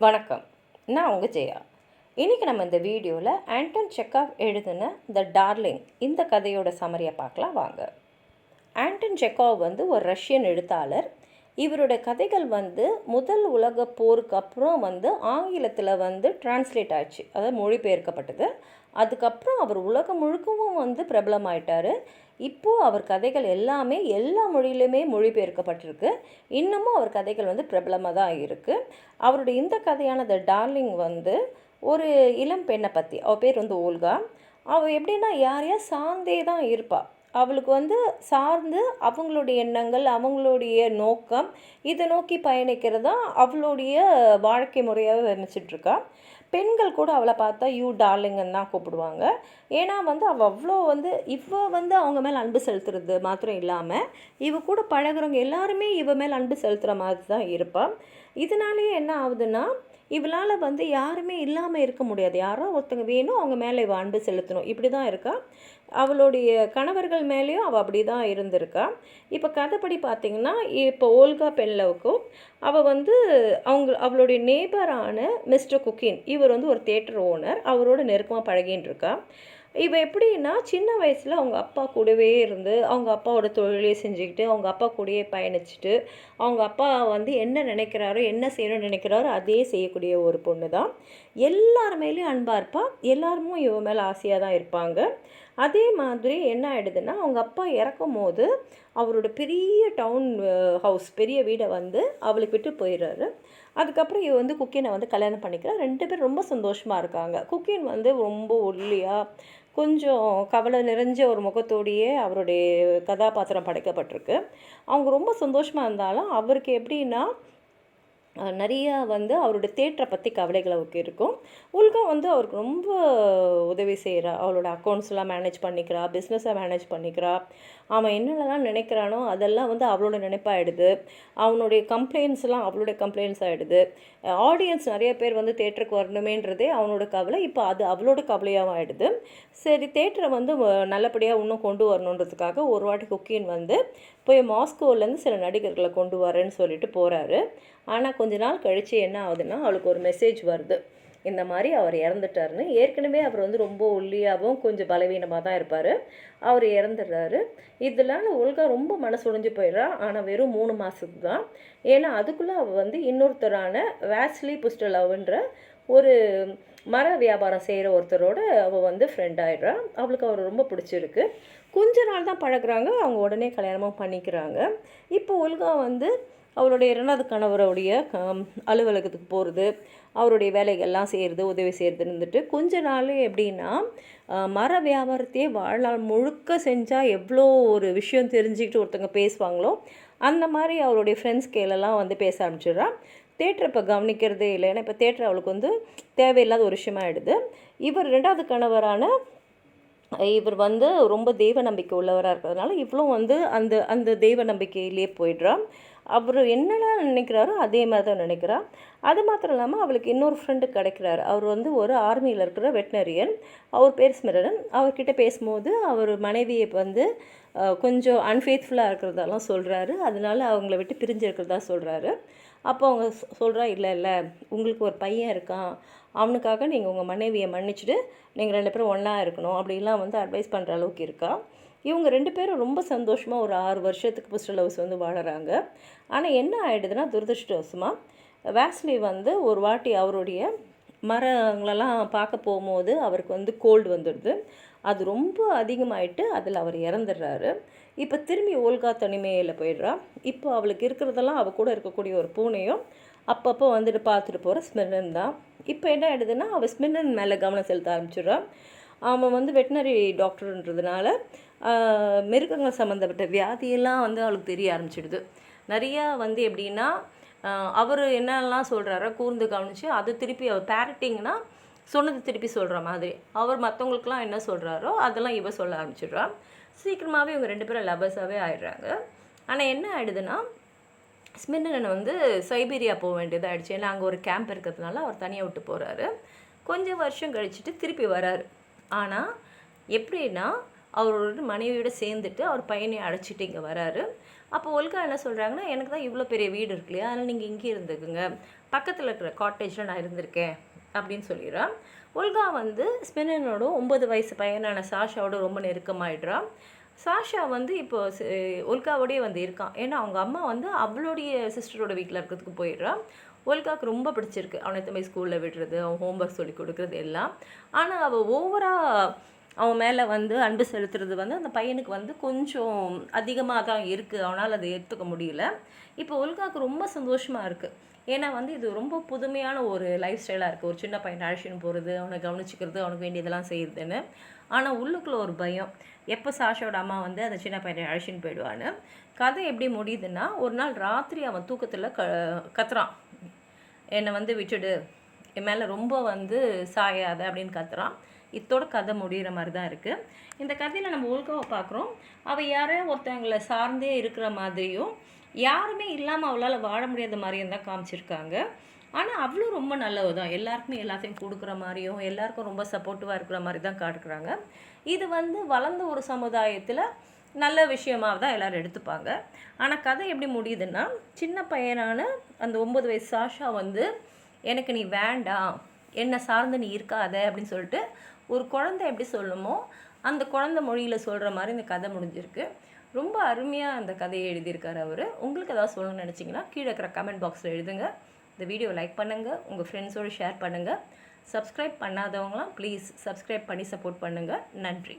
வணக்கம். நான் உங்கள் ஜெயா. இன்றைக்கி நம்ம இந்த வீடியோவில் ஆண்டன் செக்காவ் எழுதின த டார்லிங் இந்த கதையோட சமரியை பார்க்கலாம் வாங்க. ஆண்டன் செக்காவ் வந்து ஒரு ரஷ்யன் எழுத்தாளர். இவரோட கதைகள் வந்து முதல் உலக போருக்கு அப்புறம் வந்து ஆங்கிலத்தில் வந்து டிரான்ஸ்லேட் ஆச்சு, அதாவது மொழிபெயர்க்கப்பட்டது. அதுக்கப்புறம் அவர் உலகம் முழுக்கவும் வந்து பிரபலமாயிட்டார். இப்போது அவர் கதைகள் எல்லாமே எல்லா மொழியிலுமே மொழிபெயர்க்கப்பட்டிருக்கு. இன்னமும் அவர் கதைகள் வந்து பிரபலமாக தான் இருக்குது. அவருடைய இந்த கதையான த டார்லிங் வந்து ஒரு இளம் பெண்ணை பற்றி. அவள் பேர் வந்து ஓல்கா. அவள் எப்படின்னா யாரையா சார்ந்தே தான் இருப்பாள். அவளுக்கு வந்து சார்ந்து அவங்களுடைய எண்ணங்கள், அவங்களுடைய நோக்கம், இதை நோக்கி பயணிக்கிறது தான் அவளுடைய வாழ்க்கை முறையாக வர்ணிச்சிட்ருக்கா. பெண்கள் கூட அவளை பார்த்தா யூ டார்லிங்கன்னு தான் கூப்பிடுவாங்க. ஏன்னா வந்து அவள் அவ்வளோ வந்து வந்து அவங்க மேலே அன்பு செலுத்துறது மாத்திரம் இல்லாமல் இவ கூட பழகுறவங்க எல்லாருமே இவ மேலே அன்பு செலுத்துகிற மாதிரி தான் இருப்பாள். இதனாலேயே என்ன ஆகுதுன்னா, இவளால் வந்து யாருமே இல்லாமல் இருக்க முடியாது. யாரோ ஒருத்தங்க வேணும், அவங்க மேலே இவள் அன்பு செலுத்தணும், இப்படி தான் இருக்கா. அவளுடைய கணவர்கள் மேலேயும் அவள் அப்படி தான் இருந்திருக்கா. இப்போ கதைப்படி பார்த்திங்கன்னா, இப்போ ஓல்கா பென்லவுக்கும் அவள் வந்து அவளுடைய நேபரான மிஸ்டர் குக்கின், இவர் வந்து ஒரு தியேட்டர் ஓனர், அவரோட நெருக்கமாக பழகின்னு இருக்கா. இவள் எப்படின்னா சின்ன வயசில் அவங்க அப்பா கூடவே இருந்து அவங்க அப்பாவோட தொழிலே செஞ்சுக்கிட்டு அவங்க அப்பா கூடயே பயணிச்சுட்டு அவங்க அப்பா வந்து என்ன நினைக்கிறாரோ, என்ன செய்யணும்னு நினைக்கிறாரோ அதே செய்யக்கூடிய ஒரு பொண்ணு தான். எல்லாருமேலேயும் அன்பாக இருப்பாள். எல்லாருமே இவன் மேலே ஆசையாக தான் இருப்பாங்க. அதே மாதிரி என்ன ஆகிடுதுன்னா, அவங்க அப்பா இறக்கும் போது அவரோட பெரிய டவுன் ஹவுஸ், பெரிய வீடை வந்து அவளுக்கு விட்டு போயிடுறாரு. அதுக்கப்புறம் இவ வந்து குக்கினை வந்து கல்யாணம் பண்ணிக்கிறா. 2 பேரும் ரொம்ப சந்தோஷமாக இருக்காங்க. குக்கின் வந்து ரொம்ப ஒல்லியாக கொஞ்சம் கவலை நிறைஞ்ச ஒரு முகத்தோடையே அவருடைய கதாபாத்திரம் படைக்கப்பட்டிருக்கு. அவங்க ரொம்ப சந்தோஷமாக இருந்தாலும் அவருக்கு எப்படின்னா நிறையா வந்து அவரோட தேட்டரை பற்றி கவலைகள் அவருக்கு இருக்கும். உல்கா வந்து அவருக்கு ரொம்ப உதவி செய்கிறா. அவளோட அக்கௌண்ட்ஸ்லாம் மேனேஜ் பண்ணிக்கிறா, பிஸ்னஸை மேனேஜ் பண்ணிக்கிறா. அவன் என்னென்னலாம் நினைக்கிறானோ அதெல்லாம் வந்து அவளோட நினைப்பாகிடுது. அவனுடைய கம்ப்ளைண்ட்ஸ்லாம் அவளுடைய கம்ப்ளைண்ட்ஸ் ஆகிடுது. ஆடியன்ஸ் நிறைய பேர் வந்து தேட்டருக்கு வரணுமேன்றதே அவனோட கவலை, இப்போ அது அவளோட கவலையாகவும் ஆகிடுது. சரி, தேட்டரை வந்து நல்லபடியாக இன்னும் கொண்டு வரணுன்றதுக்காக ஒரு வாட்டி குக்கின் வந்து போய் மாஸ்கோவிலேருந்து சில நடிகர்களை கொண்டு வரேன்னு சொல்லிட்டு போகிறாரு. ஆனால் கொஞ்ச நாள் கழித்து என்ன ஆகுதுன்னா, அவளுக்கு ஒரு மெசேஜ் வருது, இந்த மாதிரி அவர் இறந்துட்டாருன்னு. ஏற்கனவே அவர் வந்து ரொம்ப ஒல்லியாகவும் கொஞ்சம் பலவீனமாக தான் இருப்பார். அவர் இறந்துடுறாரு. இதனால உல்கா ரொம்ப மனசு உடைஞ்சு போயிடுறா. ஆனால் வெறும் 3 மாதத்துக்கு தான். ஏன்னா அதுக்குள்ளே அவள் வந்து இன்னொருத்தரான வாஸ்லி புஸ்டலவ்ன்ற ஒரு மர வியாபாரம் செய்கிற ஒருத்தரோட அவள் வந்து ஃப்ரெண்ட் ஆகிடுறா. அவளுக்கு அவர் ரொம்ப பிடிச்சிருக்கு. கொஞ்ச நாள் தான் பழகுறாங்க. அவங்க உடனே கல்யாணமும் பண்ணிக்கிறாங்க. இப்போ உல்கா வந்து அவருடைய 2வது கணவருடைய அலுவலகத்துக்கு போகிறது, அவருடைய வேலைகள்லாம் செய்கிறது, உதவி செய்கிறதுன்னு இருந்துட்டு கொஞ்ச நாள் எப்படின்னா மர வியாபாரத்தையே வாழ்நாள் முழுக்க செஞ்சால் எவ்வளோ ஒரு விஷயம் தெரிஞ்சுக்கிட்டு ஒருத்தங்க பேசுவாங்களோ அந்த மாதிரி அவருடைய ஃப்ரெண்ட்ஸ் கேலெல்லாம் வந்து பேச ஆரம்பிச்சிடுறான். தேட்டரை இப்போ கவனிக்கிறதே இல்லை. ஏன்னா இப்போ தேட்டர் அவளுக்கு வந்து தேவையில்லாத ஒரு விஷயமாகிடுது. இவர் 2வது கணவரான இவர் வந்து ரொம்ப தெய்வ நம்பிக்கை உள்ளவராக இருக்கிறதுனால இவ்வளோ வந்து அந்த அந்த தெய்வ நம்பிக்கையிலே போயிடுறான். அவர் என்னெல்லாம் நினைக்கிறாரோ அதே மாதிரி தான் நினைக்கிறார். அது மாத்திரம் இல்லாமல் அவளுக்கு இன்னொரு ஃப்ரெண்டு கிடைக்கிறார். அவர் வந்து ஒரு ஆர்மியில் இருக்கிற வெட்டினரியன். அவர் பேர் ஸ்மிரன். அவர்கிட்ட பேசும்போது அவர் மனைவியை வந்து கொஞ்சம் அன்ஃபேத்ஃபுல்லாக இருக்கிறதெல்லாம் சொல்கிறாரு. அதனால அவங்கள விட்டு பிரிஞ்சு இருக்கிறதா சொல்கிறாரு. அப்போ அவங்க சொல்கிறா, இல்லை இல்லை, உங்களுக்கு ஒரு பையன் இருக்கான், அவனுக்காக நீங்கள் உங்கள் மனைவியை மன்னிச்சுட்டு நீங்கள் 2 பேரும் ஒன்றா இருக்கணும் அப்படிலாம் வந்து அட்வைஸ் பண்ணுற அளவுக்கு இருக்கா. இவங்க 2 பேரும் ரொம்ப சந்தோஷமாக ஒரு 6 வருஷத்துக்கு புஸ்டல் ஹவுஸ் வந்து வாழறாங்க. ஆனால் என்ன ஆகிடுதுன்னா, துரதிருஷ்டவசமாக வாஸ்லி வந்து ஒரு வாட்டி அவருடைய மரங்களெல்லாம் பார்க்க போகும்போது அவருக்கு வந்து கோல்டு வந்துடுது. அது ரொம்ப அதிகமாகிட்டு அதில் அவர் இறந்துடுறாரு. இப்போ திரும்பி ஓல்கா தனிமையில் போயிடுறா. இப்போ அவளுக்கு இருக்கிறதெல்லாம் அவள் கூட இருக்கக்கூடிய ஒரு பூனையும் அப்பப்போ வந்துட்டு பார்த்துட்டு போகிற ஸ்மிரன் தான். இப்போ என்ன ஆகிடுதுன்னா, அவள் ஸ்மிரன் மேலே கவனம் செலுத்த ஆரம்பிச்சிடுறான். அவன் வந்து வெட்டினரி டாக்டர்ன்றதுனால மிருகங்கள் சம்மந்தப்பட்ட வியாதியெல்லாம் வந்து அவளுக்கு தெரிய ஆரம்பிச்சிடுது. நிறையா வந்து எப்படின்னா அவர் என்னெல்லாம் சொல்கிறாரோ கூர்ந்து கவனித்து அது திருப்பி அவர் பேரட்டிங்னா சொன்னது திருப்பி சொல்கிற மாதிரி அவர் மற்றவங்களுக்குலாம் என்ன சொல்கிறாரோ அதெல்லாம் இவ சொல்ல ஆரம்பிச்சிடுறான். சீக்கிரமாகவே இவங்க 2 பேரும் லவர்ஸாகவே ஆகிடுறாங்க. ஆனால் என்ன ஆகிடுதுன்னா, ஸ்மிரன் வந்து சைபீரியா போக வேண்டியதாக ஆகிடுச்சு. ஏன்னா அங்கே ஒரு கேம்ப் இருக்கிறதுனால அவர் தனியாக விட்டு போகிறாரு. கொஞ்சம் வருஷம் கழிச்சுட்டு திருப்பி வராரு. ஆனால் எப்படின்னா அவரோட மனைவியோடு சேர்ந்துட்டு அவர் பையனை அழைச்சிட்டு இங்கே வராரு. அப்போ ஒல்கா என்ன சொல்கிறாங்கன்னா, எனக்கு தான் இவ்வளோ பெரிய வீடு இருக்கு இல்லையா, அதனால் நீங்கள் இங்கே இருந்துக்குங்க, பக்கத்தில் இருக்கிற காட்டேஜில் நான் இருந்திருக்கேன் அப்படின்னு சொல்லிடுறான். ஒல்கா வந்து ஸ்பெனினோட 9 வயசு பையனான சாஷாவோட ரொம்ப நெருக்கமாயிடுறான். சாஷா வந்து இப்போ ஒல்காவோடயே வந்து இருக்கான். ஏன்னா அவங்க அம்மா வந்து அவளுடைய சிஸ்டரோட வீட்டில் இருக்கிறதுக்கு போயிடுறான். ஒல்காவுக்கு ரொம்ப பிடிச்சிருக்கு அவனை எத்தனை ஸ்கூலில் விடுறது, அவன் ஹோம்ஒர்க் சொல்லி கொடுக்குறது எல்லாம். ஆனால் அவள் ஓவராக அவன் மேலே வந்து அன்பு செலுத்துறது வந்து அந்த பையனுக்கு வந்து கொஞ்சம் அதிகமாக தான் இருக்குது. அவனால் அதை ஏற்றுக்க முடியல. இப்போ ஒல்காவுக்கு ரொம்ப சந்தோஷமாக இருக்குது. ஏன்னா வந்து இது ரொம்ப புதுமையான ஒரு லைஃப் ஸ்டைலாக இருக்குது. ஒரு சின்ன பையனை அழைச்சின்னு போகிறது, அவனை கவனிச்சிக்கிறது, அவனுக்கு வேண்டியதெல்லாம் செய்யுதுன்னு. ஆனால் உள்ளுக்குள்ளே ஒரு பயம், எப்போ சாஷாவோட அம்மா வந்து அந்த சின்ன பையனை அழைச்சின்னு போயிடுவான்னு. கதை எப்படி முடியுதுன்னா, ஒரு நாள் ராத்திரி அவன் தூக்கத்தில் கத்துறான், என்னை வந்து விட்டுடு, என் மேலே ரொம்ப வந்து சாயாத அப்படின்னு கத்துறான். இத்தோட கதை முடிகிற மாதிரி தான் இருக்குது. இந்த கதையில் நம்ம ஒழுங்காக பார்க்குறோம். அவள் யாரையோ ஒருத்தவங்களை சார்ந்தே இருக்கிற மாதிரியும் யாருமே இல்லாமல் அவளால் வாழ முடியாத மாதிரியும் தான் காமிச்சிருக்காங்க. ஆனால் அவ்வளோ ரொம்ப நல்லது தான். எல்லாருக்குமே எல்லாத்தையும் கொடுக்குற மாதிரியும் எல்லாருக்கும் ரொம்ப சப்போர்ட்டிவாக இருக்கிற மாதிரி தான் காட்டுறாங்க. இது வந்து வளர்ந்த ஒரு சமுதாயத்தில் நல்ல விஷயமாக தான் எல்லோரும் எடுத்துப்பாங்க. ஆனால் கதை எப்படி முடியுதுன்னா, சின்ன பையனான அந்த 9 வயசு சாஷா வந்து எனக்கு நீ வேண்டாம், என்னை சார்ந்து நீ இருக்காத அப்படின்னு சொல்லிட்டு ஒரு குழந்தை எப்படி சொல்லுமோ அந்த குழந்தை மொழியில் சொல்கிற மாதிரி இந்த கதை முடிஞ்சிருக்கு. ரொம்ப அருமையாக அந்த கதையை எழுதியிருக்காரு அவர். உங்களுக்கு ஏதாவது சொல்லணும்னு நினச்சிங்கன்னா கீழே இருக்கிற கமெண்ட் பாக்ஸில் எழுதுங்க. இந்த வீடியோ லைக் பண்ணுங்கள், உங்கள் ஃப்ரெண்ட்ஸோடு ஷேர் பண்ணுங்கள். சப்ஸ்கிரைப் பண்ணாதவங்களாம் ப்ளீஸ் சப்ஸ்கிரைப் பண்ணி சப்போர்ட் பண்ணுங்கள். நன்றி.